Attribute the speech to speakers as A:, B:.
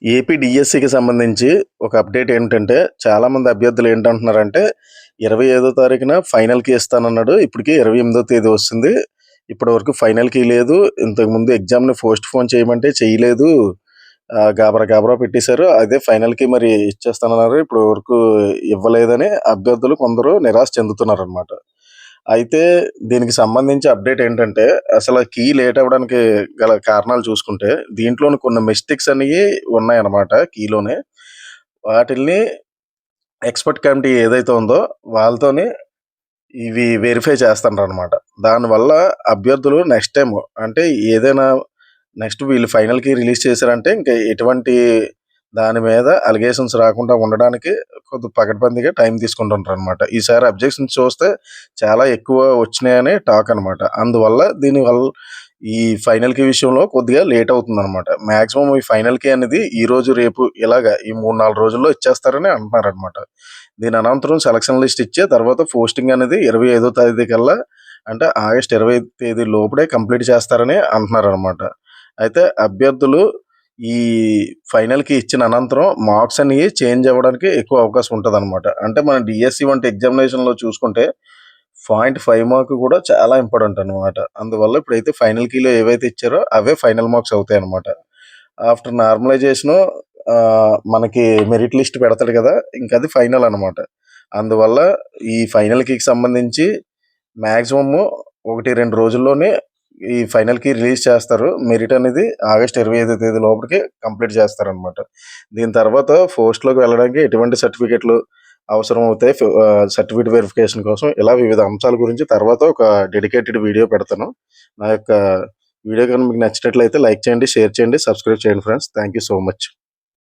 A: AP డీఎస్సీకి సంబంధించి ఒక update ఏంటంటే, చాలామంది అభ్యర్థులు ఏంటంటున్నారంటే, 25 తారీఖున ఫైనల్ కీ ఇస్తానన్నాడు. ఇప్పటికి 28 తేదీ వస్తుంది. ఇప్పటివరకు ఫైనల్ కీ లేదు. ఇంతకుముందు ఎగ్జామ్‌ని పోస్ట్‌పోన్ చేయమంటే చేయలేదు. గాబరా గాబరా పెట్టేశారు. అదే ఫైనల్ కీ మరి ఇచ్చేస్తానన్నారు. ఇప్పటి వరకు ఇవ్వలేదని అభ్యర్థులు కొందరు నిరాశ చెందుతున్నారనమాట. అయితే దీనికి సంబంధించి అప్డేట్ ఏంటంటే, అసల కీ లేట్ అవ్వడానికి గల కారణాలు చూసుకుంటే, దీంట్లోని కొన్ని మిస్టేక్స్ అనేయి ఉన్నాయన్నమాట కీలోనే. వాటిల్ని ఎక్స్‌పర్ట్ కమిటీ ఏదైతే ఉందో వాళ్ళతోని ఇవి వెరిఫై చేస్తారనమాట. దానివల్ల అభ్యర్థులు నెక్స్ట్ టైమ్ అంటే ఏదైనా నెక్స్ట్ వీళ్ళు ఫైనల్‌కి రిలీజ్ చేశారంటే ఇంక ఎటువంటి దాని మీద అలిగేషన్స్ రాకుండా ఉండడానికి కొద్దిగా పకడ్బందీగా టైం తీసుకుంటుంటారనమాట. ఈసారి అబ్జెక్షన్స్ చూస్తే చాలా ఎక్కువ వచ్చినాయని టాక్ అనమాట. అందువల్ల దీనివల్ల ఈ ఫైనల్‌కి విషయంలో కొద్దిగా లేట్ అవుతుందనమాట. మాక్సిమం ఈ ఫైనల్‌కి అనేది ఈరోజు, రేపు ఇలాగ ఈ 3, 4 రోజుల్లో ఇచ్చేస్తారని అంటున్నారనమాట. దీని అనంతరం సెలక్షన్ లిస్ట్ ఇచ్చే తర్వాత పోస్టింగ్ అనేది 25 తేదీ కల్లా అంటే ఆగస్ట్ 20 తేదీ లోపుడే కంప్లీట్ చేస్తారని అంటున్నారనమాట. అయితే అభ్యర్థులు ఈ ఫైనల్‌కి ఇచ్చిన అనంతరం మార్క్స్ అనేవి చేంజ్ అవ్వడానికి ఎక్కువ అవకాశం ఉంటదనమాట. అంటే మన డీఎస్సీ వంటి ఎగ్జామినేషన్‌లో చూసుకుంటే 0.5 మార్క్ కూడా చాలా ఇంపార్టెంట్ అనమాట. అందువల్ల ఇప్పుడైతే ఫైనల్ కీలో ఏవైతే ఇచ్చారో అవే ఫైనల్ మార్క్స్ అవుతాయన్నమాట. ఆఫ్టర్ నార్మలైజేషను మనకి మెరిట్ లిస్ట్ పెడతాడు కదా! ఇంకది ఫైనల్ అనమాట. అందువల్ల ఈ ఫైనల్ కీకి సంబంధించి మాక్సిమము 1, 2 రోజుల్లోనే ఈ ఫైనల్ కీ రిలీజ్ చేస్తారు. మెరిట్ అనేది ఆగస్ట్ 25 తేదీ లోపలికి కంప్లీట్ చేస్తారనమాట. దీని తర్వాత పోస్ట్‌లోకి వెళ్ళడానికి ఎటువంటి సర్టిఫికేట్‌లు అవసరం అవుతాయి. సర్టిఫికేట్ వెరిఫికేషన్ కోసం ఇలా వివిధ అంశాల గురించి తర్వాత ఒక డెడికేటెడ్ వీడియో పెడతాను. నా యొక్క వీడియో కనుక మీకు నచ్చినట్లయితే లైక్ చేయండి, షేర్ చేయండి, సబ్స్క్రైబ్ చేయండి friends. Thank you so much.